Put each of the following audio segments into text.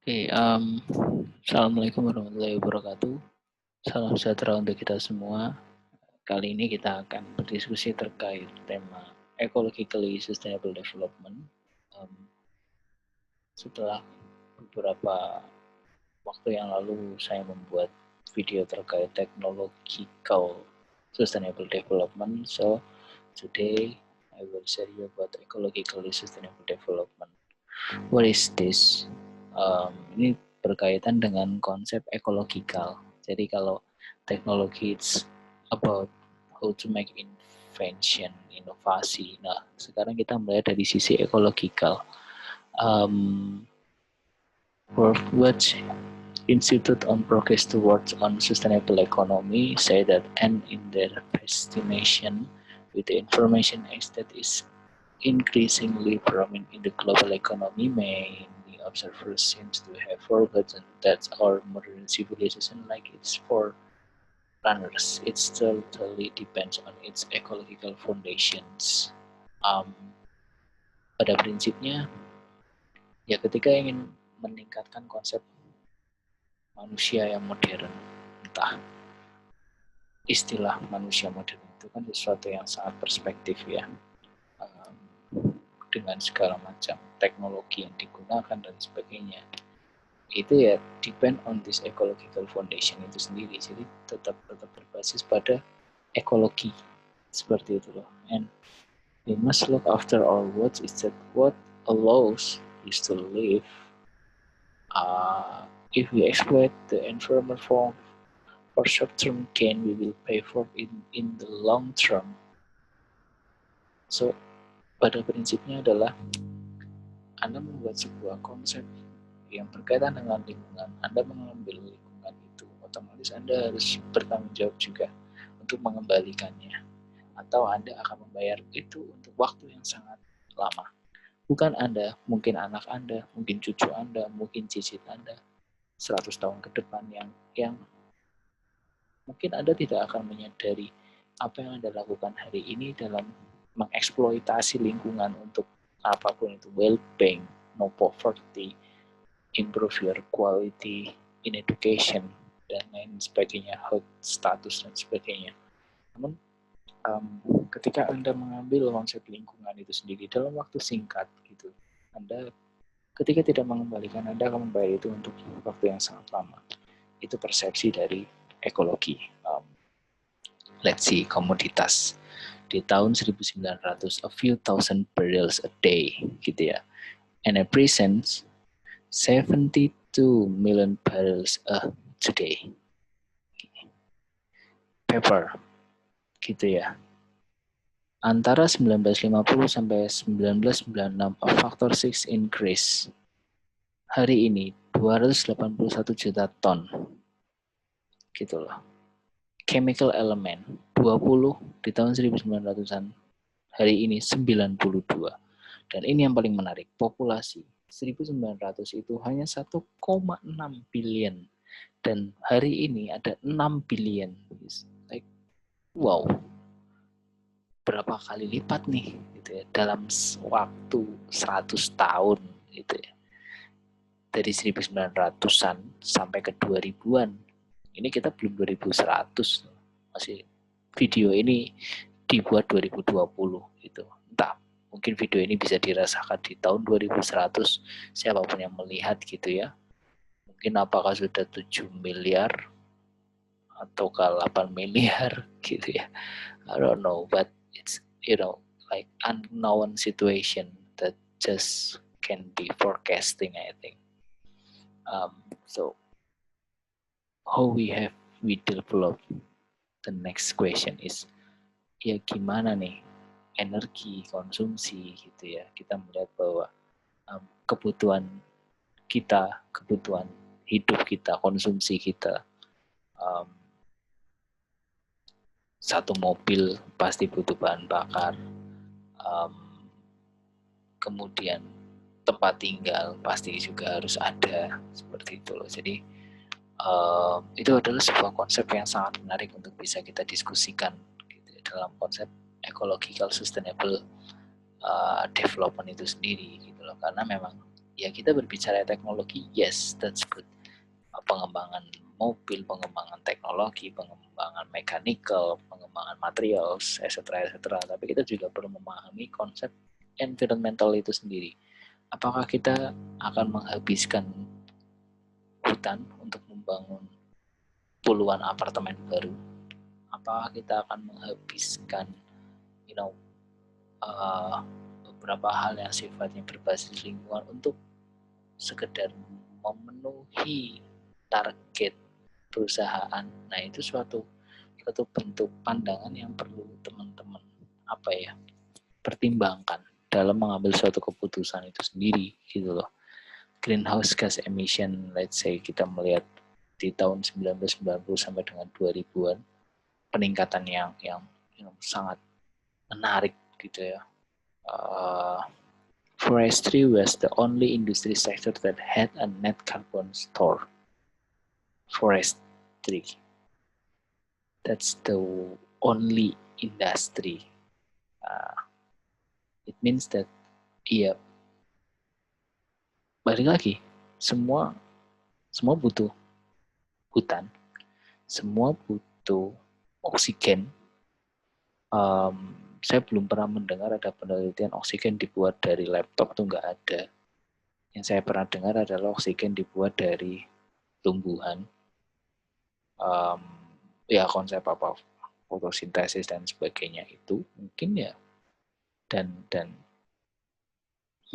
Oke, Assalamualaikum warahmatullahi wabarakatuh. Salam sejahtera untuk kita semua. Kali ini kita akan berdiskusi terkait tema Ecologically Sustainable Development. Em, Setelah beberapa waktu yang lalu saya membuat video terkait Technological Sustainable Development. So, today I will share you about Ecologically Sustainable Development. What is this? Ini berkaitan dengan konsep ekologikal. Jadi kalau teknologi it's about how to make invention, inovasi. Nah, sekarang kita melihat dari sisi ekologikal. World Watch Institute on Progress Towards on Sustainable Economy say that, and in their estimation, with the information age that is increasingly prominent in the global economy, many observers seem to have forgotten that our modern civilization, like its forerunners, it totally depends on its ecological foundations. Pada prinsipnya, ya ketika ingin meningkatkan konsep manusia yang modern, entah istilah manusia modern itu kan sesuatu yang sangat perspektif ya, dengan segala macam teknologi yang digunakan dan sebagainya, itu ya depend on this ecological foundation itu sendiri. Jadi tetap berbasis pada ekologi seperti itu loh. And we must look after our words is that what allows us to live. If we exploit the environment for short-term gain, we will pay for it in the long term. So pada prinsipnya adalah Anda membuat sebuah konsep yang berkaitan dengan lingkungan, Anda mengambil lingkungan itu, otomatis Anda harus bertanggung jawab juga untuk mengembalikannya. Atau Anda akan membayar itu untuk waktu yang sangat lama. Bukan Anda, mungkin anak Anda, mungkin cucu Anda, mungkin cicit Anda, 100 tahun ke depan yang mungkin Anda tidak akan menyadari apa yang Anda lakukan hari ini dalam mengeksploitasi lingkungan untuk apapun itu, well-being, no poverty, improve your quality in education, dan lain sebagainya, health status dan sebagainya. Namun ketika Anda mengambil konsep lingkungan itu sendiri dalam waktu singkat gitu, Anda ketika tidak mengembalikan, Anda akan membayar itu untuk waktu yang sangat lama. Itu persepsi dari ekologi. Let's see, komoditas di tahun 1900, a few thousand barrels a day gitu ya, and at present 72 million barrels a day. Paper gitu ya. Antara 1950 sampai 1996, a factor 6 increase. Hari ini 281 juta ton. Gitu loh. Chemical element 20 di tahun 1900-an. Hari ini 92. Dan ini yang paling menarik, populasi 1900 itu hanya 1,6 billion. Dan hari ini ada 6 billion. Like, wow. Berapa kali lipat nih gitu ya, dalam waktu 100 tahun gitu ya. Dari 1900-an sampai ke 2000-an. Ini kita belum 2100. Masih video ini dibuat 2020 gitu. Entah, mungkin video ini bisa dirasakan di tahun 2100 siapapun yang melihat gitu ya. Mungkin apakah sudah 7 miliar atau ke 8 miliar gitu ya. I don't know, but it's like unknown situation that just can be forecasting, I think. So how we develop, the next question is, ya gimana nih energi konsumsi gitu ya, kita melihat bahwa kebutuhan kita, kebutuhan hidup kita, konsumsi kita, satu mobil pasti butuh bahan bakar, kemudian tempat tinggal pasti juga harus ada, seperti itu loh. Jadi itu adalah sebuah konsep yang sangat menarik untuk bisa kita diskusikan gitu, dalam konsep ecological sustainable development itu sendiri gitu loh. Karena memang ya kita berbicara teknologi, yes, that's good. Pengembangan mobil, pengembangan teknologi, pengembangan mechanical, pengembangan materials, etc. etc. Tapi kita juga perlu memahami konsep environmental itu sendiri. Apakah kita akan menghabiskan hutan untuk membangun puluhan apartemen baru? Apakah kita akan menghabiskan, beberapa hal yang sifatnya berbasis lingkungan untuk sekedar memenuhi target perusahaan? Nah, itu suatu bentuk pandangan yang perlu teman-teman pertimbangkan dalam mengambil suatu keputusan itu sendiri, gitu loh. Greenhouse gas emission, let's say kita melihat di tahun 1990 sampai dengan 2000-an, peningkatan yang sangat menarik gitu ya. Forestry was the only industry sector that had a net carbon store. Forestry, that's the only industry. It means that, iya, balik lagi, semua butuh hutan, semua butuh oksigen. Saya belum pernah mendengar ada penelitian oksigen dibuat dari laptop, tuh nggak ada. Yang saya pernah dengar adalah oksigen dibuat dari tumbuhan. Ya konsep apa fotosintesis dan sebagainya itu mungkin ya, dan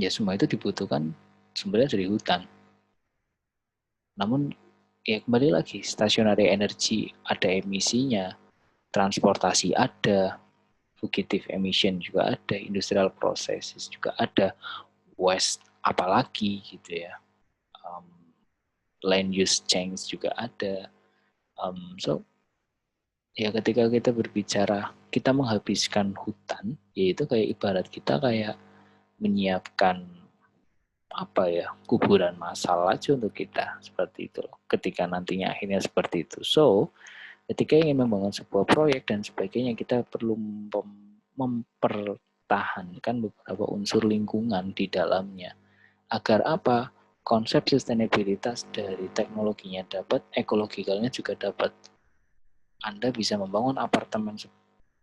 ya semua itu dibutuhkan sebenarnya dari hutan. Namun ya kembali lagi, stationary energy ada emisinya, transportasi ada, fugitive emission juga ada, industrial processes juga ada, waste apalagi gitu ya, land use change juga ada. So ya ketika kita berbicara kita menghabiskan hutan, yaitu kayak ibarat kita kayak menyiapkan kuburan massal aja untuk kita, seperti itu loh. Ketika nantinya akhirnya seperti itu. So ketika ingin membangun sebuah proyek dan sebagainya, kita perlu mempertahankan beberapa unsur lingkungan di dalamnya. Agar apa? Konsep sustainabilitas dari teknologinya dapat, ekologikalnya juga dapat. Anda bisa membangun apartemen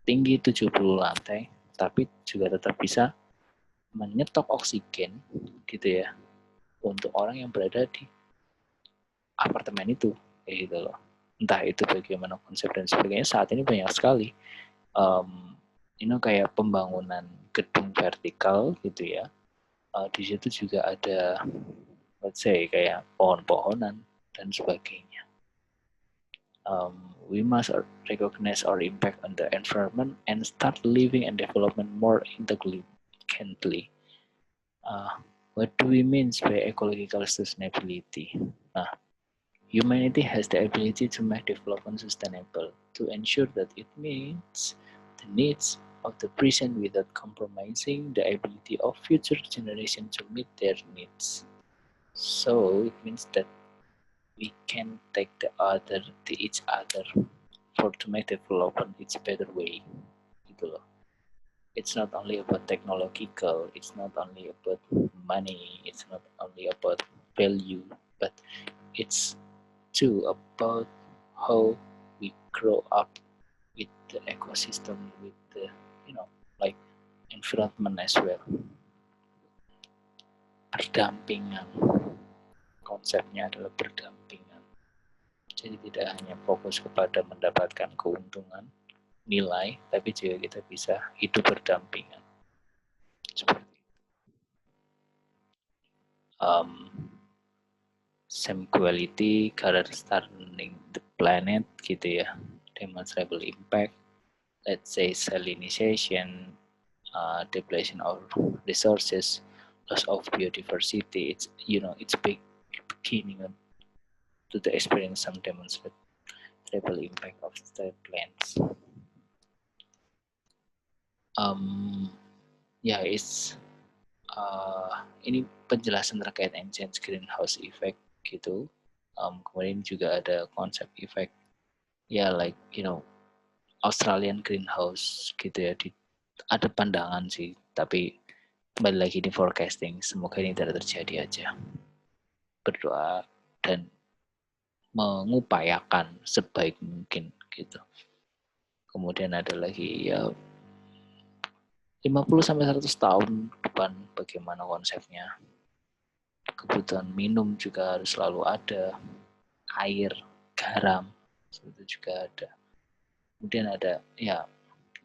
tinggi 70 lantai, tapi juga tetap bisa menyetok oksigen gitu ya untuk orang yang berada di apartemen itu, kayak gitu loh. Entah itu bagaimana konsep dan sebagainya, saat ini banyak sekali kayak pembangunan gedung vertikal gitu ya. Di situ juga ada, let's say, kayak pohon-pohonan dan sebagainya. We must recognize our impact on the environment and start living and development more intelligently. What do we mean by ecological sustainability? Humanity has the ability to make development sustainable, to ensure that it meets the needs of the present without compromising the ability of future generations to meet their needs. So it means that we can take each other to make development its better way. Gitu loh. It's not only about technological, it's not only about money, it's not only about value, but it's too about how we grow up with the ecosystem, with the like environment as well. Berdampingan, konsepnya adalah berdampingan. Jadi tidak hanya fokus kepada mendapatkan keuntungan, nilai, tapi juga kita bisa hidup berdampingan. Seperti same quality, understanding the planet gitu ya, demonstrable impact, let's say salinization, depletion of resources, loss of biodiversity. It's beginning to the experience some demonstrable impact of the plants. Ini penjelasan terkait ancient greenhouse effect gitu. Kemudian juga ada konsep effect ya, like Australian greenhouse gitu ya. Ada pandangan sih, tapi kembali lagi di forecasting, semoga ini tidak terjadi aja. Berdoa dan mengupayakan sebaik mungkin gitu. Kemudian ada lagi ya 50-100 tahun depan bagaimana konsepnya. Kebutuhan minum juga harus selalu ada, air, garam, itu juga ada. Kemudian ada ya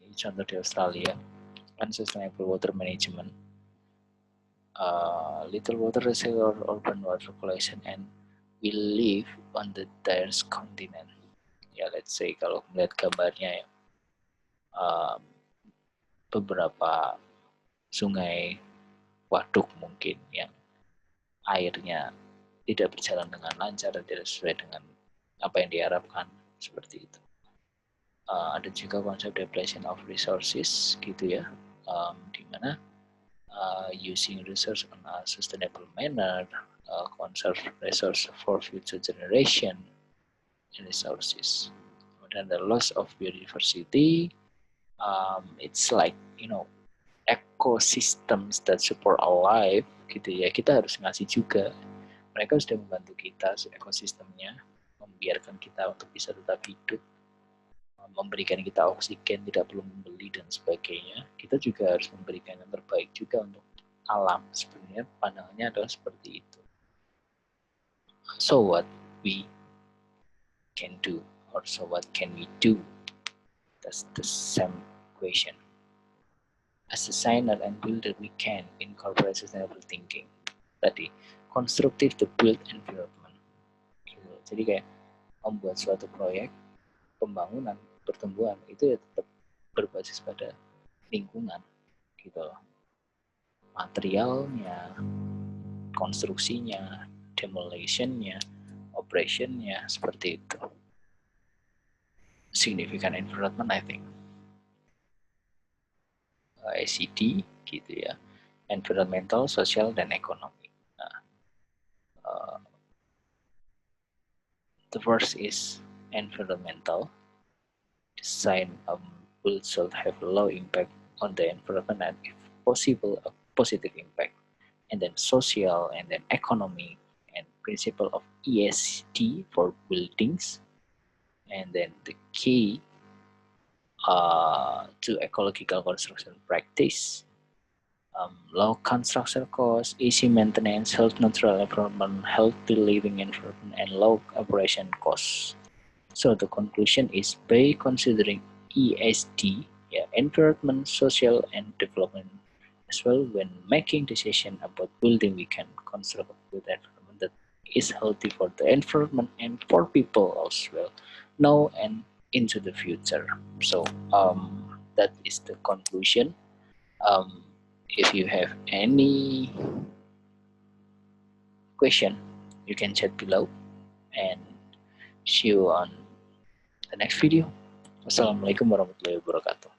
ini contoh di Australia kan sustainable water management, little water reservoir, urban water collection, and we live on the Dyer's continent. Ya let's say kalau melihat gambarnya ya, beberapa sungai, waduk mungkin yang airnya tidak berjalan dengan lancar dan tidak sesuai dengan apa yang diharapkan, seperti itu. Ada juga konsep depletion of resources gitu ya, di mana using resource on a sustainable manner, conserve resource for future generation and resources. Kemudian the loss of biodiversity, it's like ecosystems that support our life gitu ya, kita harus ngasih juga. Mereka sudah membantu kita ekosistemnya, membiarkan kita untuk bisa tetap hidup, memberikan kita oksigen, tidak perlu membeli dan sebagainya. Kita juga harus memberikan yang terbaik juga untuk alam. Sebenarnya pandangannya adalah seperti itu. So what we can do, or so what can we do? That's the same question. As a designer and builder, we can incorporate sustainable thinking. Tadi, constructive to build environment. Gitu. Jadi kayak membuat suatu proyek pembangunan, pertumbuhan itu ya tetap berbasis pada lingkungan, gitu loh. Materialnya, konstruksinya, demolitionnya, operationnya, seperti itu. Significant environment, I think. SED, gitu ya. Environmental, social, dan ekonomi. Nah, the first is environmental. Design will should have a low impact on the environment and if possible a positive impact. And then social, and then economy, and principle of ESG for buildings. And then the key to ecological construction practice, low construction costs, easy maintenance, health neutral environment, healthy living environment, and low operation costs. So the conclusion is by considering ESG, environment, social, and development as well when making decision about building, we can construct a good environment that is healthy for the environment and for people as well now and into the future. So that is the conclusion. If you have any question, you can chat below and see you on the next video. Wassalamualaikum warahmatullahi wabarakatuh.